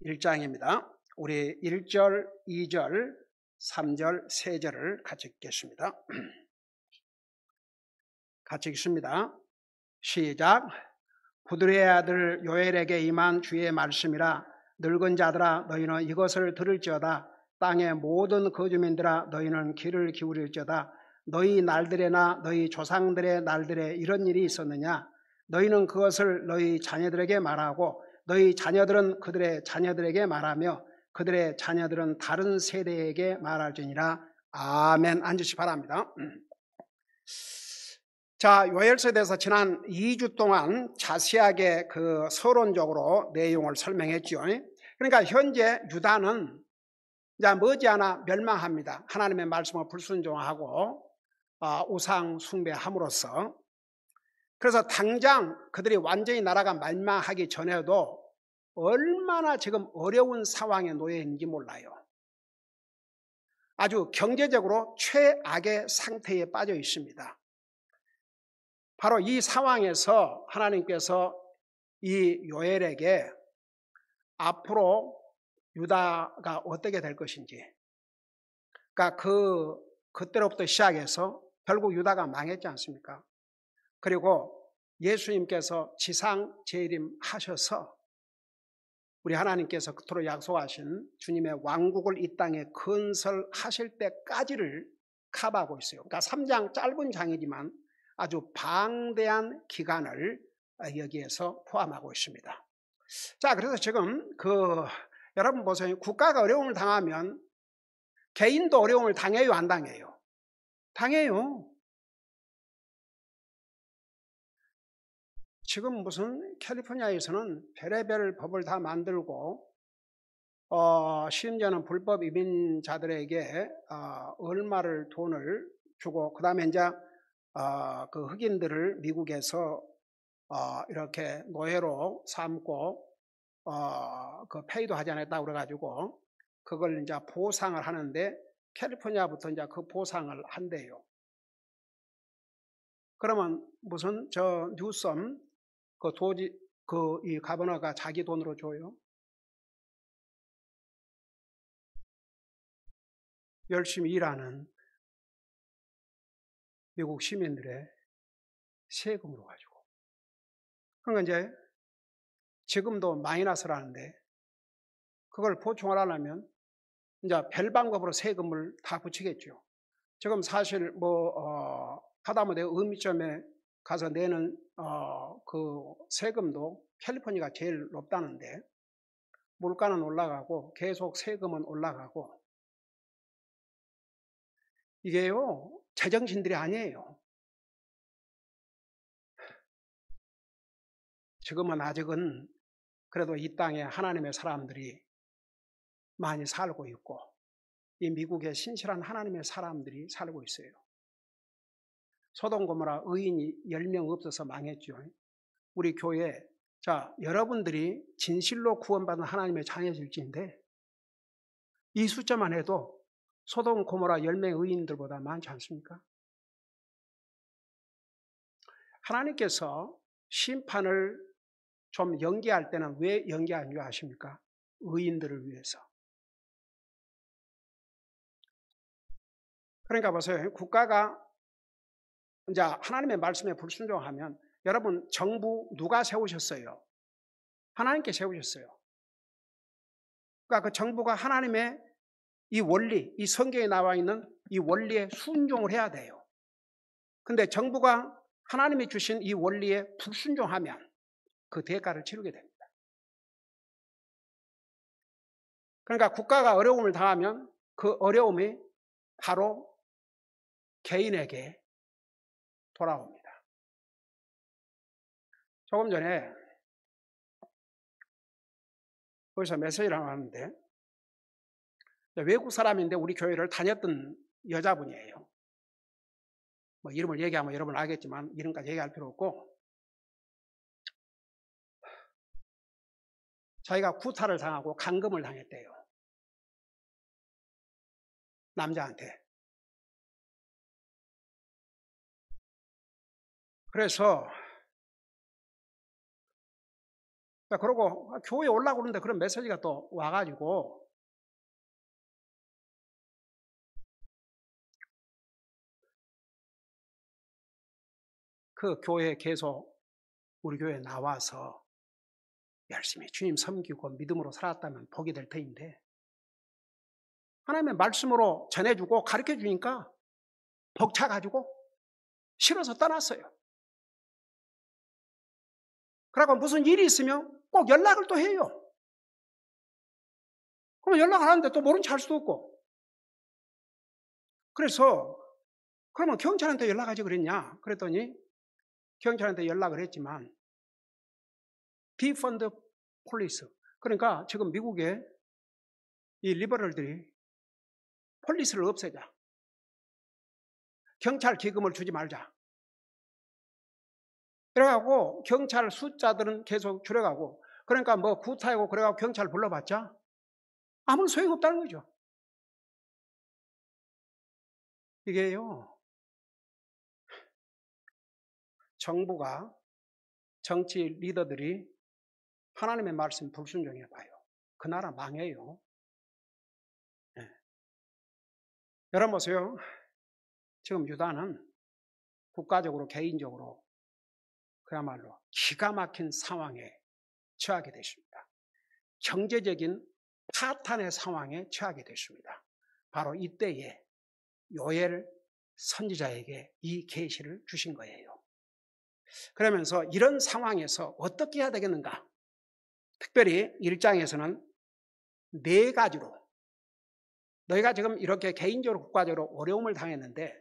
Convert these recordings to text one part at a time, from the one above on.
1장입니다. 우리 1절, 2절, 3절, 3절을 같이 읽겠습니다. 같이 읽습니다. 시작. 부드레의 아들 요엘에게 임한 주의 말씀이라. 늙은 자들아 너희는 이것을 들을지어다. 땅의 모든 거주민들아 너희는 귀를 기울일지어다. 너희 날들에나 너희 조상들의 날들에 이런 일이 있었느냐? 너희는 그것을 너희 자녀들에게 말하고 너희 자녀들은 그들의 자녀들에게 말하며 그들의 자녀들은 다른 세대에게 말할지니라. 아멘. 앉으시 바랍니다. 자, 요엘서에 대해서 지난 2주 동안 자세하게 그 서론적으로 내용을 설명했죠. 그러니까 현재 유다는 이제 머지않아 멸망합니다. 하나님의 말씀을 불순종하고 우상 숭배함으로써. 그래서 당장 그들이 완전히 나라가 멸망하기 전에도 얼마나 지금 어려운 상황에 놓여 있는지 몰라요. 아주 경제적으로 최악의 상태에 빠져 있습니다. 바로 이 상황에서 하나님께서 이 요엘에게 앞으로 유다가 어떻게 될 것인지, 그러니까 그때로부터 시작해서 결국 유다가 망했지 않습니까? 그리고 예수님께서 지상 재림하셔서 우리 하나님께서 그토록 약속하신 주님의 왕국을 이 땅에 건설하실 때까지를 커버하고 있어요. 그러니까 3장 짧은 장이지만 아주 방대한 기간을 여기에서 포함하고 있습니다. 자, 그래서 지금 여러분 보세요. 국가가 어려움을 당하면 개인도 어려움을 당해요, 안 당해요? 당해요. 지금 무슨 캘리포니아에서는 별의별 법을 다 만들고 심지어는 불법 이민자들에게 얼마를 돈을 주고 그다음에 이제 그 흑인들을 미국에서 이렇게 노예로 삼고 그 페이도 하지 않았다고 그래가지고 그걸 이제 보상을 하는데 캘리포니아부터 이제 그 보상을 한대요. 그러면 무슨 뉴섬 이 가버너가 자기 돈으로 줘요? 열심히 일하는 미국 시민들의 세금으로 가지고. 그러니까 이제 지금도 마이너스라는데 그걸 보충을 하려면 이제 별 방법으로 세금을 다 붙이겠죠. 지금 사실 하다못해 음식점에 가서 내는 그 세금도 캘리포니아가 제일 높다는데 물가는 올라가고 계속 세금은 올라가고 이게요 제정신들이 아니에요. 지금은 아직은 그래도 이 땅에 하나님의 사람들이 많이 살고 있고 이 미국에 신실한 하나님의 사람들이 살고 있어요. 소돔 고모라 의인이 10명 없어서 망했죠. 우리 교회 여러분들이 진실로 구원받은 하나님의 자녀일진데 이 숫자만 해도 소돔 고모라 10명 의인들보다 많지 않습니까? 하나님께서 심판을 좀 연기할 때는 왜 연기하는 줄 아십니까? 의인들을 위해서. 그러니까 보세요. 국가가 이제 하나님의 말씀에 불순종하면 여러분 정부 누가 세우셨어요? 하나님께 세우셨어요. 그러니까 그 정부가 하나님의 이 원리, 이 성경에 나와 있는 이 원리에 순종을 해야 돼요. 근데 정부가 하나님이 주신 이 원리에 불순종하면 그 대가를 치르게 됩니다. 그러니까 국가가 어려움을 당하면 그 어려움이 바로 개인에게 돌아옵니다. 조금 전에 거기서 메시지를 하는데 외국 사람인데 우리 교회를 다녔던 여자분이에요. 뭐 이름을 얘기하면 여러분 알겠지만 이름까지 얘기할 필요 없고 자기가 구타를 당하고 감금을 당했대요. 남자한테. 그래서 그러고 교회에 올라고 그러는데 그런 메시지가 또 와가지고 그 교회에 계속 우리 교회에 나와서 열심히 주님 섬기고 믿음으로 살았다면 복이 될 터인데 하나님의 말씀으로 전해주고 가르쳐주니까 벅차가지고 싫어서 떠났어요. 그러고 무슨 일이 있으면 꼭 연락을 또 해요. 그럼 연락을 하는데 또 모른 척 할 수도 없고. 그래서 그러면 경찰한테 연락하지 그랬냐? 그랬더니 경찰한테 연락을 했지만 디펀드 폴리스, 그러니까 지금 미국에 이 리버럴들이 폴리스를 없애자, 경찰 기금을 주지 말자, 그래가고 경찰 숫자들은 계속 줄여가고, 그러니까 뭐 구타하고 그래가고 경찰 불러봤자 아무 소용없다는 거죠. 이게요, 정부가, 정치 리더들이 하나님의 말씀 불순종해 봐요. 그 나라 망해요. 네. 여러분 보세요. 지금 유다는 국가적으로 개인적으로 그야말로 기가 막힌 상황에 처하게 됐습니다. 경제적인 파탄의 상황에 처하게 됐습니다. 바로 이때에 요엘 선지자에게 이 계시를 주신 거예요. 그러면서 이런 상황에서 어떻게 해야 되겠는가? 특별히 1장에서는 4가지로, 너희가 지금 이렇게 개인적으로 국가적으로 어려움을 당했는데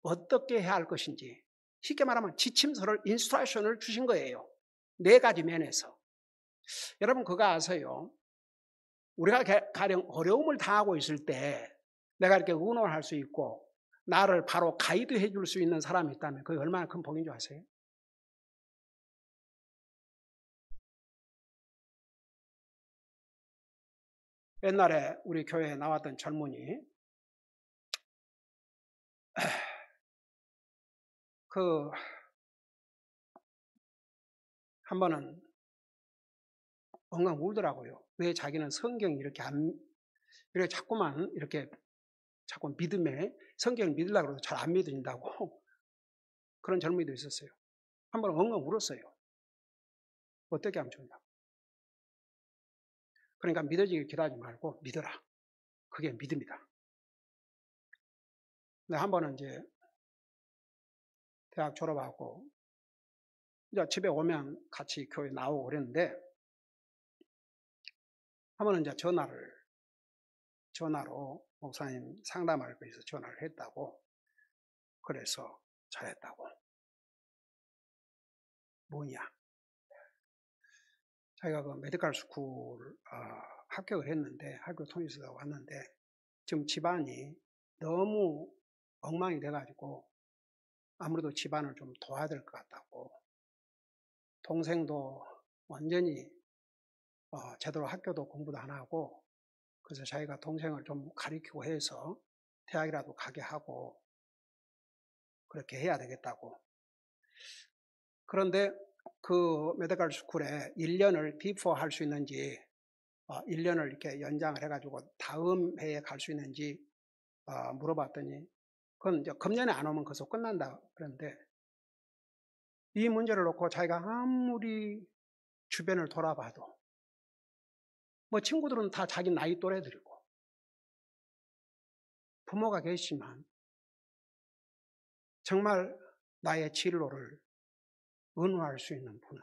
어떻게 해야 할 것인지, 쉽게 말하면 지침서를, 인스트럭션을 주신 거예요. 4가지 면에서. 여러분 그거 아세요? 우리가 가령 어려움을 당하고 있을 때 내가 이렇게 의논할 수 있고 나를 바로 가이드해 줄 수 있는 사람이 있다면 그게 얼마나 큰 복인 줄 아세요? 옛날에 우리 교회에 나왔던 젊은이, 한 번은 엉엉 울더라고요. 왜 자기는 성경이 이렇게 자꾸만 이렇게 자꾸 믿음에, 성경을 믿으려고 해도 잘 안 믿어진다고 그런 젊은이도 있었어요. 한 번 엉엉 울었어요. 어떻게 하면 좋냐. 그러니까 믿어지길 기다리지 말고 믿어라. 그게 믿음이다. 근데 한 번은 이제 대학 졸업하고 이제 집에 오면 같이 교회 나오고 그랬는데 한 번은 이제 전화로 목사님 상담할 거 있어서 전화를 했다고. 그래서 잘했다고. 뭐냐? 자기가 그 메디컬 스쿨 합격을 했는데 학교 통해서 왔는데 지금 집안이 너무 엉망이 돼가지고 아무래도 집안을 좀 도와야 될 것 같다고. 동생도 완전히 제대로 학교도 공부도 안 하고, 그래서 자기가 동생을 좀 가르치고 해서 대학이라도 가게 하고 그렇게 해야 되겠다고. 그런데 그 메디컬 스쿨에 1년을 비포 할 수 있는지, 1년을 이렇게 연장을 해가지고 다음 해에 갈 수 있는지 물어봤더니 그건 이제 금년에 안 오면 그것도 끝난다 그런데, 이 문제를 놓고 자기가 아무리 주변을 돌아봐도 뭐 친구들은 다 자기 나이 또래들이고 부모가 계시지만 정말 나의 진로를 의논할 수 있는 분은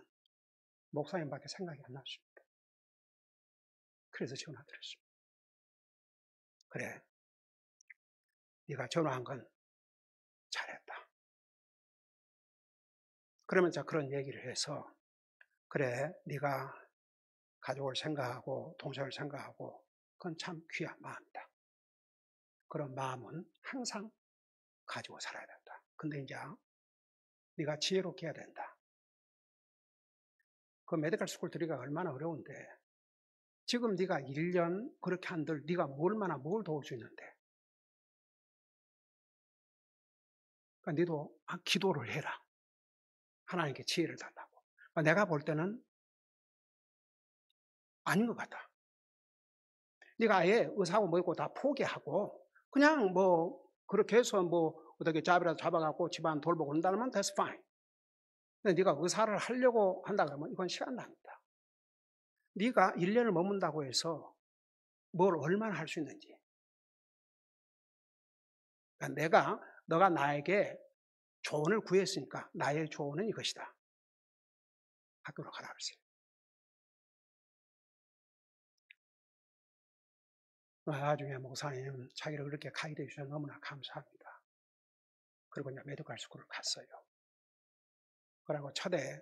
목사님밖에 생각이 안 났습니다. 그래서 전화드렸습니다. 그래, 네가 전화한 건 잘했다. 그러면서 그런 얘기를 해서, 그래, 네가 가족을 생각하고 동생을 생각하고 그건 참 귀한 마음이다. 그런 마음은 항상 가지고 살아야 된다. 근데 이제 네가 지혜롭게 해야 된다. 그 메디컬 스쿨 들이가 얼마나 어려운데 지금 네가 1년 그렇게 한들 네가 뭘 도울 수 있는데. 그러니까 너도 기도를 해라. 하나님께 지혜를 달라고. 내가 볼 때는 아닌 것 같아. 네가 아예 의사하고 뭐고 다 포기하고 그냥 뭐 그렇게 해서 뭐 어떻게 잡이라도 잡아갖고 집안 돌보고 그런다면 that's fine. 근데 네가 의사를 하려고 한다 그러면 이건 시간 낭비다. 네가 1년을 머문다고 해서 뭘 얼마나 할 수 있는지. 그러니까 너가 나에게 조언을 구했으니까 나의 조언은 이것이다. 학교로 가라 그랬어요. 나중에 목사님 자기를 그렇게 가이드해 주셔서 너무나 감사합니다. 그리고 이제 메디컬 스쿨을 갔어요. 그리고 첫해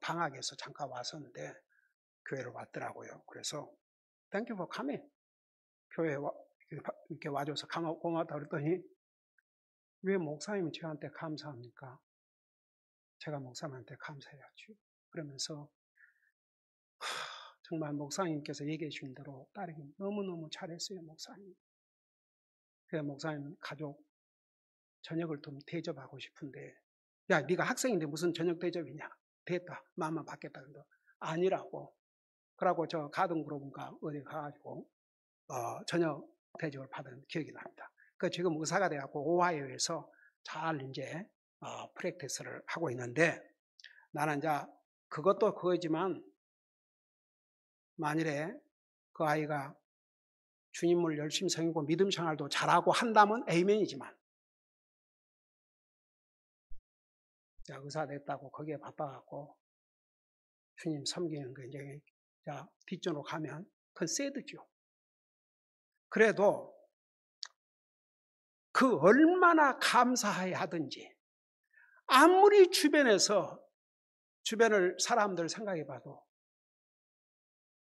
방학에서 잠깐 왔었는데 교회를 왔더라고요. 그래서 Thank you for coming. 교회에 이렇게 와줘서 고맙다 그랬더니 왜 목사님이 저한테 감사합니까? 제가 목사님한테 감사해야죠. 그러면서 정말 목사님께서 얘기해 주신 대로 딸이 너무너무 잘했어요, 목사님. 그래서 목사님 가족 저녁을 좀 대접하고 싶은데 야, 네가 학생인데 무슨 저녁 대접이냐? 됐다. 마음만 받겠다. 근데 아니라고. 그러고 저 가든그룹인가 어디 가가지고 저녁 대접을 받은 기억이 납니다. 그 지금 의사가 돼갖고 오하이오에서 잘 이제 프랙티스를 하고 있는데 나는 이제 그것도 그거지만 만일에 그 아이가 주님을 열심히 섬기고 믿음 생활도 잘하고 한다면 에이멘이지만 의사 됐다고 거기에 바빠갖고 주님 섬기는 거 이제 뒷전으로 가면 그건 새드죠. 그래도 그 얼마나 감사해야 하든지 아무리 주변을 사람들 생각해 봐도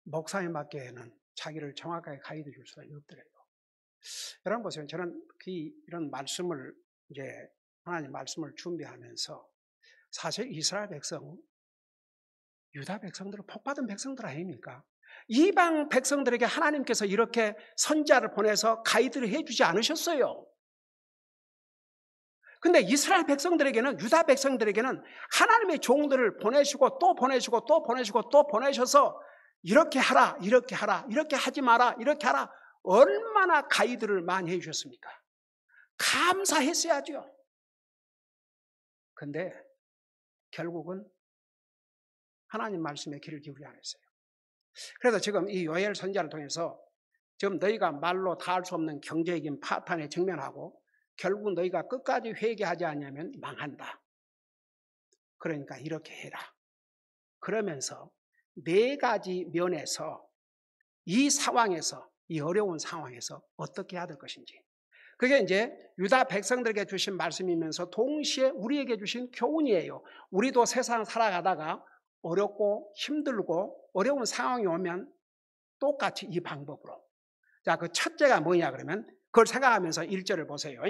목사님밖에는 자기를 정확하게 가이드 줄 수가 없더래요. 여러분 보세요. 저는 이런 말씀을 이제 하나님 말씀을 준비하면서 사실 이스라엘 백성, 유다 백성들은 복받은 백성들 아닙니까? 이방 백성들에게 하나님께서 이렇게 선지자를 보내서 가이드를 해주지 않으셨어요. 근데 이스라엘 백성들에게는, 유다 백성들에게는 하나님의 종들을 보내시고 또 보내시고 또 보내시고 또 보내셔서 이렇게 하라, 이렇게 하라, 이렇게 하지 마라, 이렇게 하라. 얼마나 가이드를 많이 해주셨습니까? 감사했어야죠. 근데 결국은 하나님 말씀에 귀를 기울이지 않았어요. 그래서 지금 이 요엘 선지자를 통해서 지금 너희가 말로 다 할 수 없는 경제적인 파탄에 직면하고 결국 너희가 끝까지 회개하지 않으면 망한다. 그러니까 이렇게 해라. 그러면서 4가지 면에서 이 상황에서, 이 어려운 상황에서 어떻게 해야 될 것인지. 그게 이제 유다 백성들에게 주신 말씀이면서 동시에 우리에게 주신 교훈이에요. 우리도 세상 살아가다가 어렵고 힘들고 어려운 상황이 오면 똑같이 이 방법으로. 자, 그 첫째가 뭐냐 그러면 그걸 생각하면서 1절을 보세요.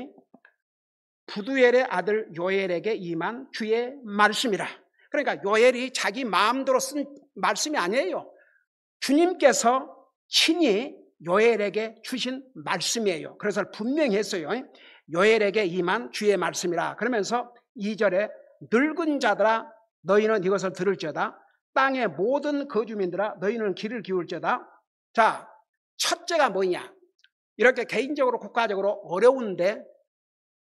부두엘의 아들 요엘에게 임한 주의 말씀이라. 그러니까 요엘이 자기 마음대로 쓴 말씀이 아니에요. 주님께서 친히 요엘에게 주신 말씀이에요. 그래서 분명히 했어요. 요엘에게 임한 주의 말씀이라. 그러면서 2절에 늙은 자들아 너희는 이것을 들을지어다. 땅의 모든 거주민들아 너희는 귀를 기울지어다. 자, 첫째가 뭐냐? 이렇게 개인적으로 국가적으로 어려운데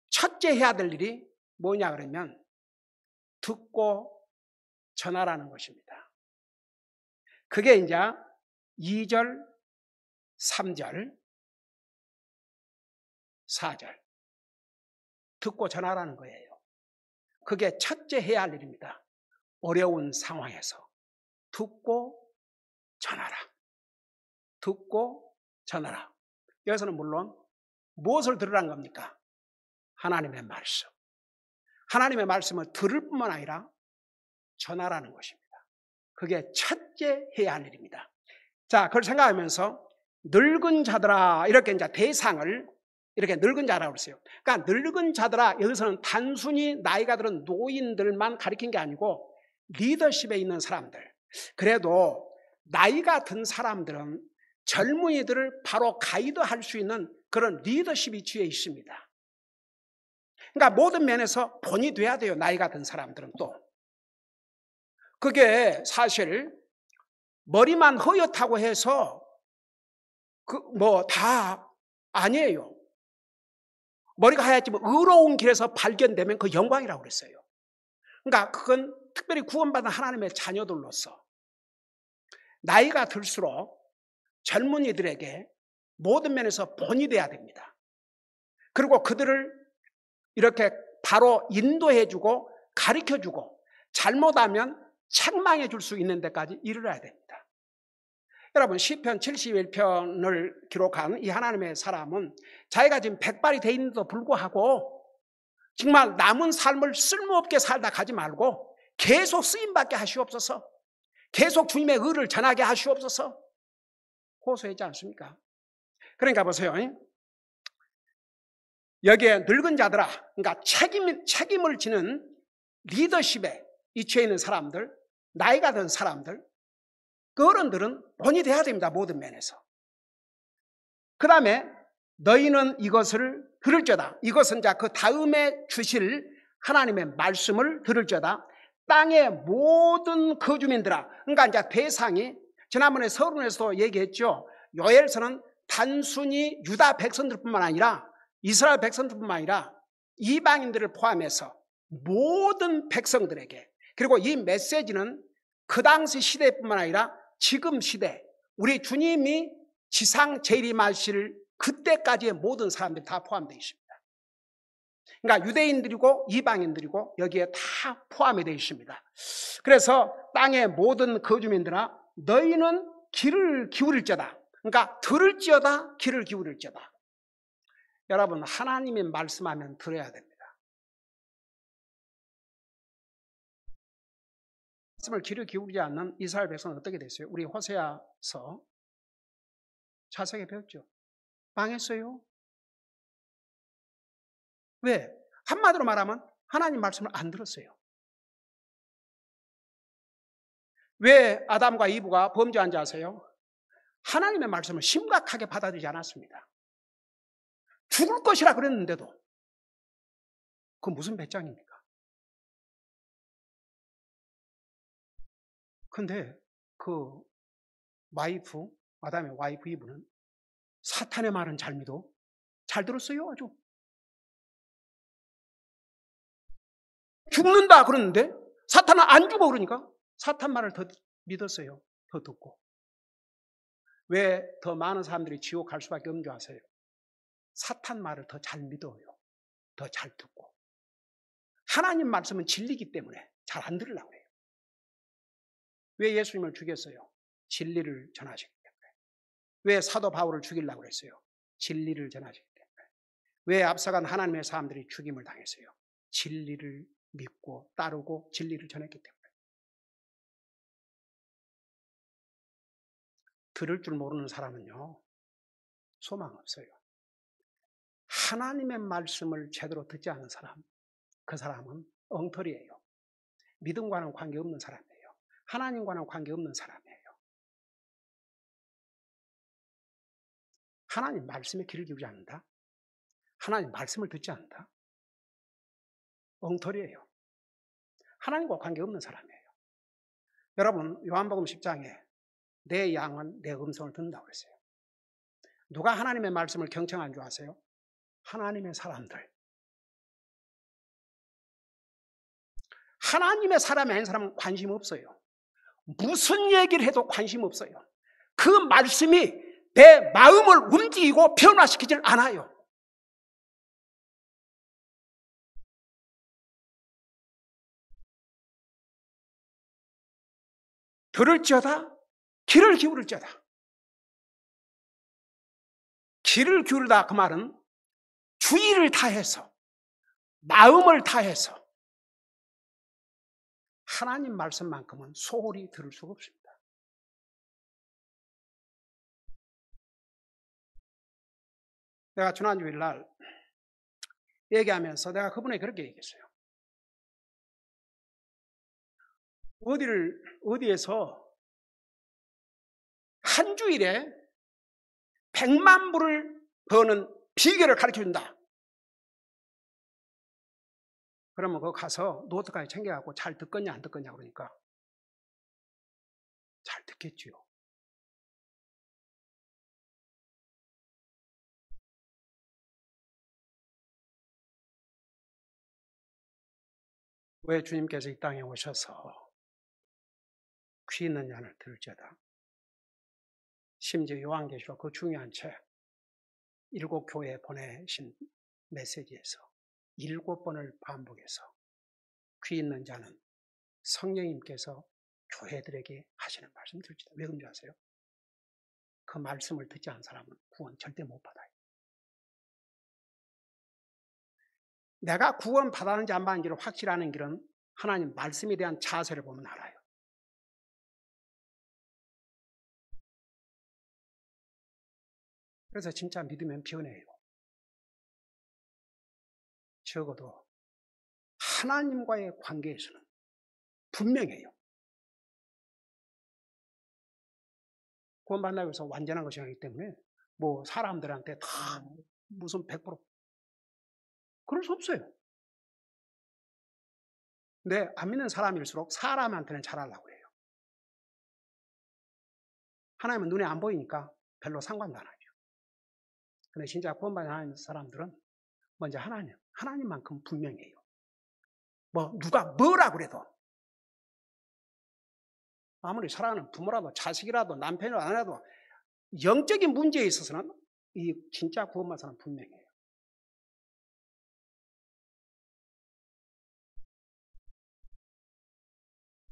첫째 해야 될 일이 뭐냐 그러면 듣고 전하라는 것입니다. 그게 이제 2절, 3절, 4절 듣고 전하라는 거예요. 그게 첫째 해야 할 일입니다. 어려운 상황에서 듣고 전하라. 듣고 전하라. 여기서는 물론 무엇을 들으라는 겁니까? 하나님의 말씀. 하나님의 말씀을 들을 뿐만 아니라 전하라는 것입니다. 그게 첫째 해야 할 일입니다. 자, 그걸 생각하면서 늙은 자들아 이렇게 이제 대상을 이렇게 늙은 자라고 그랬어요. 그러니까 늙은 자들아 여기서는 단순히 나이가 들은 노인들만 가리킨 게 아니고 리더십에 있는 사람들. 그래도 나이가 든 사람들은 젊은이들을 바로 가이드할 수 있는 그런 리더십 위치에 있습니다. 그러니까 모든 면에서 본이 돼야 돼요. 나이가 든 사람들은 또. 그게 사실 머리만 허옇다고 해서 다 아니에요. 머리가 하얗지만 의로운 길에서 발견되면 그 영광이라고 그랬어요. 그러니까 그건 특별히 구원받은 하나님의 자녀들로서 나이가 들수록 젊은이들에게 모든 면에서 본이 돼야 됩니다. 그리고 그들을 이렇게 바로 인도해주고 가르쳐주고 잘못하면 책망해 줄 수 있는 데까지 이르러야 됩니다. 여러분 시편 71편을 기록한 이 하나님의 사람은 자기가 지금 백발이 돼 있는데도 불구하고 정말 남은 삶을 쓸모없게 살다 가지 말고 계속 쓰임받게 하시옵소서, 계속 주님의 의를 전하게 하시옵소서 호소했지 않습니까? 그러니까 보세요. 여기에 늙은 자들아, 그러니까 책임을 지는 리더십에 이치해 있는 사람들, 나이가 든 사람들, 그 어른들은 본이 돼야 됩니다. 모든 면에서. 그 다음에 너희는 이것을 들을지어다. 이것은 그 다음에 주실 하나님의 말씀을 들을지어다. 땅의 모든 거주민들아. 그러니까 이제 대상이 지난번에 서론에서도 얘기했죠. 요엘서는 단순히 유다 백성들뿐만 아니라 이스라엘 백성들뿐만 아니라 이방인들을 포함해서 모든 백성들에게, 그리고 이 메시지는 그 당시 시대뿐만 아니라 지금 시대, 우리 주님이 지상 재림하실 그때까지의 모든 사람들이 다 포함되어 있습니다. 그러니까 유대인들이고 이방인들이고 여기에 다 포함이 되어 있습니다. 그래서 땅의 모든 거주민들아 너희는 귀를 기울일지어다. 그러니까 들을지어다, 귀를 기울일지어다. 여러분 하나님이 말씀하면 들어야 됩니다. 말씀을 귀를 기울이지 않는 이스라엘 백성은 어떻게 됐어요? 우리 호세아서 자세하게 배웠죠. 망했어요. 왜? 한마디로 말하면 하나님 말씀을 안 들었어요. 왜 아담과 이브가 범죄한 줄 아세요? 하나님의 말씀을 심각하게 받아들이지 않았습니다. 죽을 것이라 그랬는데도 그건 무슨 배짱입니까? 근데 그 와이프, 아담의 와이프 이브는 사탄의 말은 잘 믿어. 잘 들었어요, 아주. 죽는다 그러는데 사탄은 안 죽어 그러니까 사탄 말을 더 믿었어요. 더 듣고. 왜 더 많은 사람들이 지옥 갈 수밖에 없는 줄 아세요? 사탄 말을 더 잘 믿어요. 더 잘 듣고. 하나님 말씀은 진리이기 때문에 잘 안 들으려고 해요. 왜 예수님을 죽였어요? 진리를 전하시기 때문에. 왜 사도 바울을 죽이려고 그랬어요? 진리를 전하시기 때문에. 왜 앞서간 하나님의 사람들이 죽임을 당했어요? 진리를 믿고 따르고 진리를 전했기 때문에. 들을 줄 모르는 사람은요, 소망 없어요. 하나님의 말씀을 제대로 듣지 않은 사람, 그 사람은 엉터리예요. 믿음과는 관계없는 사람이에요. 하나님과는 관계없는 사람이에요. 하나님 말씀에 귀를 기울이지 않는다? 하나님 말씀을 듣지 않는다? 엉터리예요. 하나님과 관계없는 사람이에요. 여러분 요한복음 10장에 내 양은 내 음성을 듣는다고 그랬어요. 누가 하나님의 말씀을 경청한 줄 아세요? 하나님의 사람들. 하나님의 사람이 아닌 사람은 관심 없어요. 무슨 얘기를 해도 관심 없어요. 그 말씀이 내 마음을 움직이고 변화시키질 않아요. 들을지어다, 귀를 기울일지어다. 귀를 기울이다 그 말은 주의를 다해서, 마음을 다해서 하나님 말씀만큼은 소홀히 들을 수가 없습니다. 내가 지난 주일 날 얘기하면서 내가 그분에게 그렇게 얘기했어요. 어디에서 한 주일에 100만 불을 버는 비결을 가르쳐준다. 그러면 그거 가서 노트까지 챙겨갖고 잘 듣겠냐 안 듣겠냐 그러니까 받겠지요. 왜 주님께서 이 땅에 오셔서 귀 있는 자를 들을지어다. 심지어 요한계시록 그 중요한 책 7 교회에 보내신 메시지에서 7번을 반복해서 귀 있는 자는 성령님께서 교회들에게 하시는 말씀 들을지어다. 왜 그런지 아세요? 그 말씀을 듣지 않은 사람은 구원 절대 못 받아요. 내가 구원 받았는지 안 받았는지를 확실하는 길은 하나님 말씀에 대한 자세를 보면 알아요. 그래서 진짜 믿으면 변해요. 적어도 하나님과의 관계에서는 분명해요. 구원받는다고 해서 완전한 것이 아니기 때문에 뭐 사람들한테 다 무슨 100% 그럴 수 없어요. 근데 안 믿는 사람일수록 사람한테는 잘하려고 해요. 하나님은 눈에 안 보이니까 별로 상관도 안 하죠. 근데 진짜 구원받는 사람들은 먼저 하나님만큼 분명해요. 뭐 누가 뭐라 그래도 아무리 사랑하는 부모라도 자식이라도 남편이라도 아내라도 영적인 문제에 있어서는 이 진짜 구원받은 사람은 분명해요.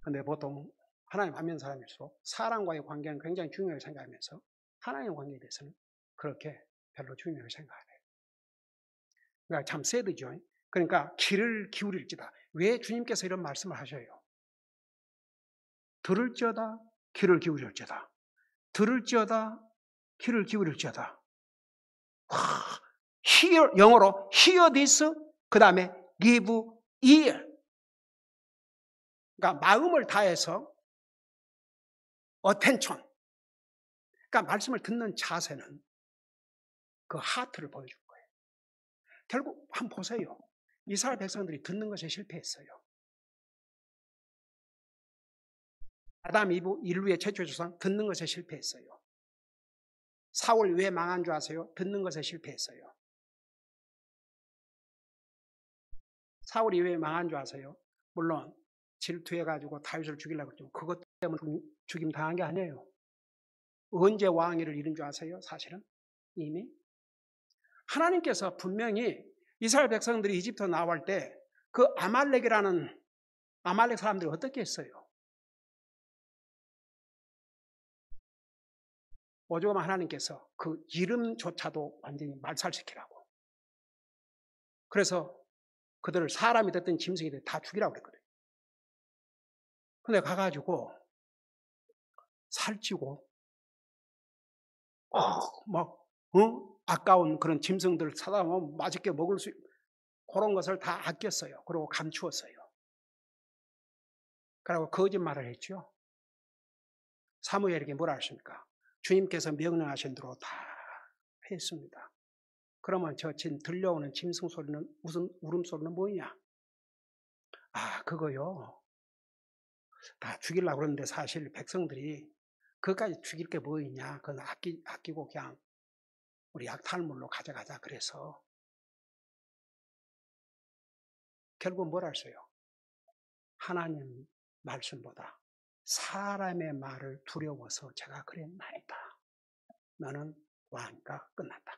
근데 보통 하나님 안 믿는 사람일수록 사람과의 관계는 굉장히 중요하게 생각하면서 하나님의 관계에 대해서는 그렇게 별로 중요하게 생각 안 해요. 그러니까 참 새드죠. 그러니까 귀를 기울일지다. 왜 주님께서 이런 말씀을 하셔요? 들을지어다 귀를 기울일지어다. 들을지어다 귀를 기울일지어다. hear, 영어로 hear this, 그 다음에 give ear. 그러니까 마음을 다해서 attention. 그러니까 말씀을 듣는 자세는 그 하트를 보여줄 거예요. 결국 한번 보세요. 이스라엘 백성들이 듣는 것에 실패했어요. 아담, 이브, 인류의 최초 조상 듣는 것에 실패했어요. 사울 왜 망한 줄 아세요? 듣는 것에 실패했어요. 사울이 왜 망한 줄 아세요? 물론 질투해가지고 다윗을 죽이려고 했지만 그것 때문에 죽임 당한 게 아니에요. 언제 왕위를 잃은 줄 아세요? 사실은 이미 하나님께서 분명히 이스라엘 백성들이 이집트 나올 때 그 아말렉이라는 아말렉 사람들이 어떻게 했어요? 오죽하면 하나님께서 그 이름조차도 완전히 말살시키라고. 그래서 그들을 사람이 됐든 짐승이 됐든 다 죽이라고 그랬거든요. 근데 가가지고 살찌고 아까운 그런 짐승들을 사다 보면 맛있게 먹을 수 그런 것을 다 아꼈어요. 그리고 감추었어요. 그리고 거짓말을 했죠. 사무엘에게 뭐라 하십니까? 주님께서 명령하신 대로 다 했습니다. 그러면 저 들려오는 짐승 소리는 무슨 울음소리는 뭐냐? 아, 그거요. 다 죽이려고 그러는데 사실 백성들이 그것까지 죽일 게 뭐 있냐? 그건 아끼고 그냥 우리 약탈물로 가져가자 그래서 결국 뭘 하세요? 하나님 말씀보다 사람의 말을 두려워서 제가 그랬나이다. 너는 왕이가 끝났다.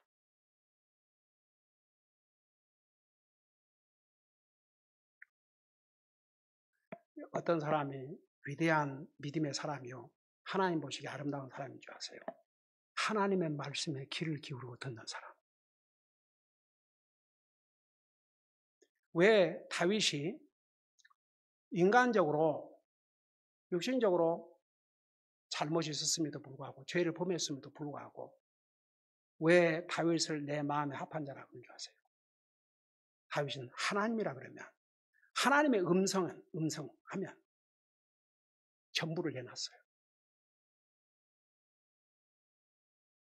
어떤 사람이 위대한 믿음의 사람이요. 하나님 보시기에 아름다운 사람인 줄 아세요? 하나님의 말씀에 귀를 기울이고 듣는 사람. 왜 다윗이 인간적으로 육신적으로 잘못이 있었음에도 불구하고 죄를 범했음에도 불구하고 왜 다윗을 내 마음에 합한 자라고 하는 줄 아세요? 다윗은 하나님이라 그러면 하나님의 음성하면 전부를 내놨어요.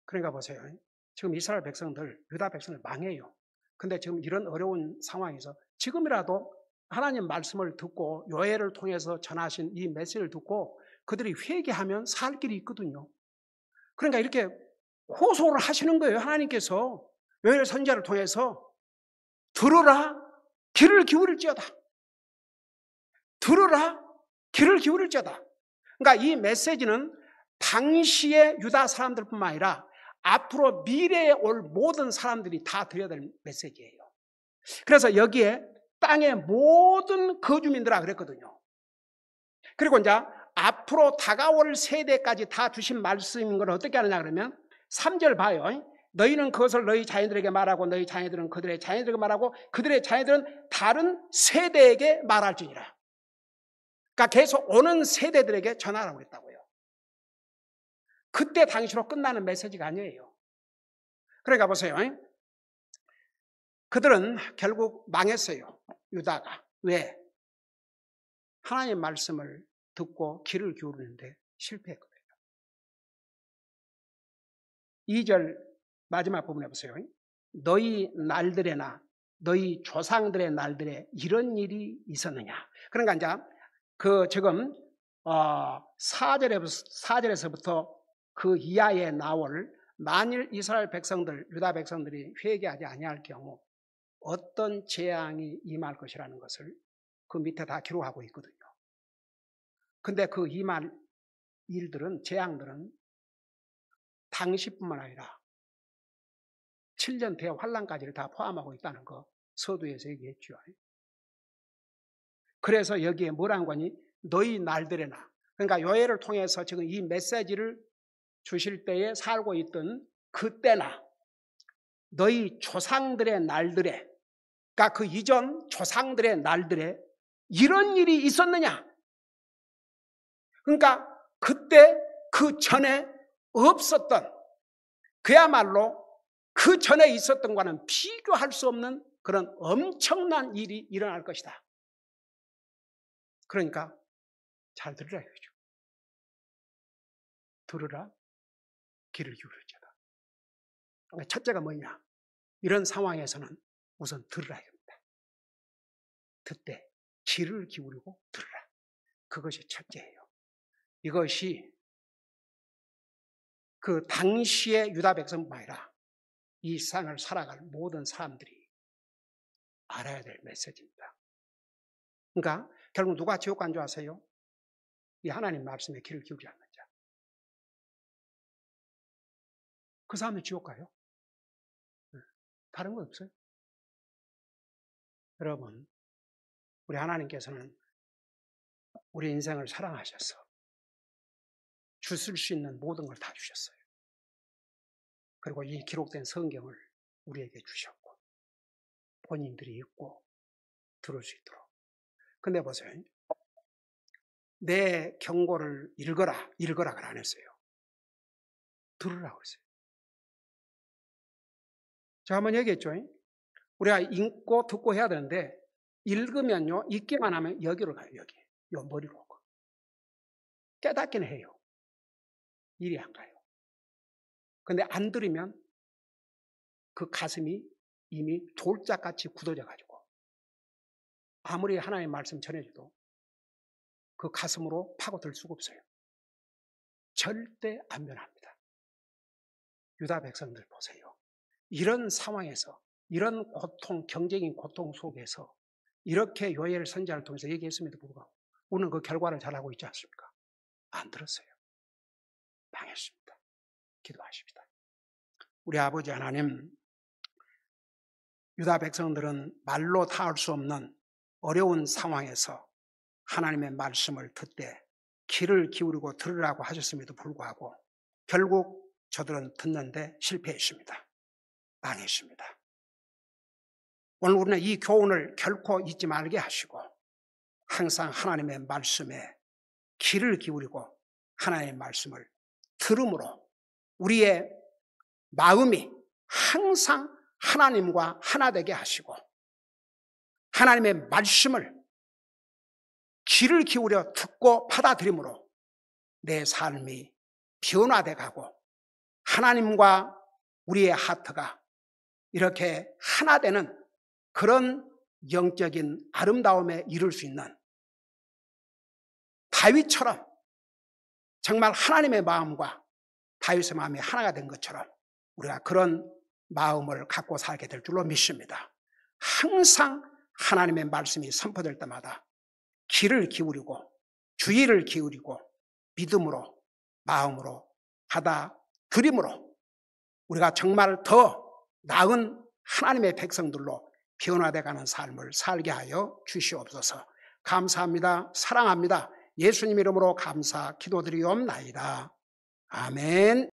그러니까 보세요. 지금 이스라엘 백성들, 유다 백성들 망해요. 근데 지금 이런 어려운 상황에서 지금이라도 하나님 말씀을 듣고 요해를 통해서 전하신 이 메시지를 듣고 그들이 회개하면 살 길이 있거든요. 그러니까 이렇게 호소를 하시는 거예요. 하나님께서 요엘 선지자를 통해서 들으라 귀를 기울일지어다. 들으라 귀를 기울일지어다. 그러니까 이 메시지는 당시의 유다 사람들뿐만 아니라 앞으로 미래에 올 모든 사람들이 다 들어야 될 메시지예요. 그래서 여기에 땅의 모든 거주민들아 그랬거든요. 그리고 이제 앞으로 다가올 세대까지 다 주신 말씀인 걸 어떻게 하느냐 그러면 3절 봐요. 너희는 그것을 너희 자녀들에게 말하고 너희 자녀들은 그들의 자녀들에게 말하고 그들의 자녀들은 다른 세대에게 말할지니라. 그러니까 계속 오는 세대들에게 전하라고 그랬다고요. 그때 당시로 끝나는 메시지가 아니에요. 그러니까 보세요. 그들은 결국 망했어요. 유다가. 왜? 하나님의 말씀을 듣고 귀를 기울이는데 실패했거든요. 2절 마지막 부분에 보세요. 너희 날들에나 너희 조상들의 날들에 이런 일이 있었느냐. 그러니까 이제 지금 4절에서부터 그 이하에 나올 만일 이스라엘 백성들, 유다 백성들이 회개하지 아니할 경우 어떤 재앙이 임할 것이라는 것을 그 밑에 다 기록하고 있거든요. 근데 그 임할 일들은, 재앙들은 당시뿐만 아니라 7년 대환란까지를 다 포함하고 있다는 거 서두에서 얘기했죠. 그래서 여기에 뭐라는 거니? 너희 날들에나. 그러니까 요엘을 통해서 지금 이 메시지를 주실 때에 살고 있던 그때나 너희 조상들의 날들에, 그러니까 그 이전 조상들의 날들에 이런 일이 있었느냐? 그러니까 그때 그 전에 없었던, 그야말로 그 전에 있었던 것과는 비교할 수 없는 그런 엄청난 일이 일어날 것이다. 그러니까 잘 들으라 이거죠. 들으라 귀를 기울여줘라. 그러니까 첫째가 뭐냐? 이런 상황에서는 우선 들으라 합니다. 듣되 귀를 기울이고 들으라. 그것이 첫째예요. 이것이 그 당시의 유다 백성뿐만 아니라 이 세상을 살아갈 모든 사람들이 알아야 될 메시지입니다. 그러니까 결국 누가 지옥 간 줄 아세요? 이 하나님 말씀에 귀를 기울이지 않는 자. 그 사람은 지옥 가요. 다른 건 없어요. 여러분, 우리 하나님께서는 우리 인생을 사랑하셔서 주실 수 있는 모든 걸 다 주셨어요. 그리고 이 기록된 성경을 우리에게 주셨고 본인들이 읽고 들을 수 있도록. 근데 보세요. 내 경고를 읽어라가 안 했어요. 들으라고 했어요. 제가 한번 얘기했죠. 우리가 읽고 듣고 해야 되는데 읽으면요, 읽기만 하면 여기로 가요. 여기. 요 머리로 오고. 깨닫기는 해요. 일이 안 가요. 근데 안 들으면 그 가슴이 이미 돌짝같이 굳어져 가지고 아무리 하나님의 말씀 전해줘도 그 가슴으로 파고들 수가 없어요. 절대 안 변합니다. 유다 백성들 보세요. 이런 상황에서, 이런 고통, 경쟁인 고통 속에서 이렇게 요엘 선지자를 통해서 얘기했음에도 불구하고 오늘 그 결과를 잘하고 있지 않습니까? 안 들었어요. 망했습니다. 기도하십니다. 우리 아버지 하나님, 유다 백성들은 말로 닿을 수 없는 어려운 상황에서 하나님의 말씀을 듣되 귀를 기울이고 들으라고 하셨음에도 불구하고 결국 저들은 듣는데 실패했습니다. 망했습니다. 오늘 우리는 이 교훈을 결코 잊지 말게 하시고 항상 하나님의 말씀에 귀를 기울이고 하나님의 말씀을 들음으로 우리의 마음이 항상 하나님과 하나 되게 하시고 하나님의 말씀을 귀를 기울여 듣고 받아들임으로 내 삶이 변화돼 가고 하나님과 우리의 하트가 이렇게 하나 되는 그런 영적인 아름다움에 이룰 수 있는 다윗처럼 정말 하나님의 마음과 다윗의 마음이 하나가 된 것처럼 우리가 그런 마음을 갖고 살게 될 줄로 믿습니다. 항상 하나님의 말씀이 선포될 때마다 귀를 기울이고 주의를 기울이고 믿음으로 마음으로 받아들임으로 우리가 정말 더 나은 하나님의 백성들로 변화되어 가는 삶을 살게 하여 주시옵소서. 감사합니다. 사랑합니다. 예수님 이름으로 감사 기도드리옵나이다. 아멘.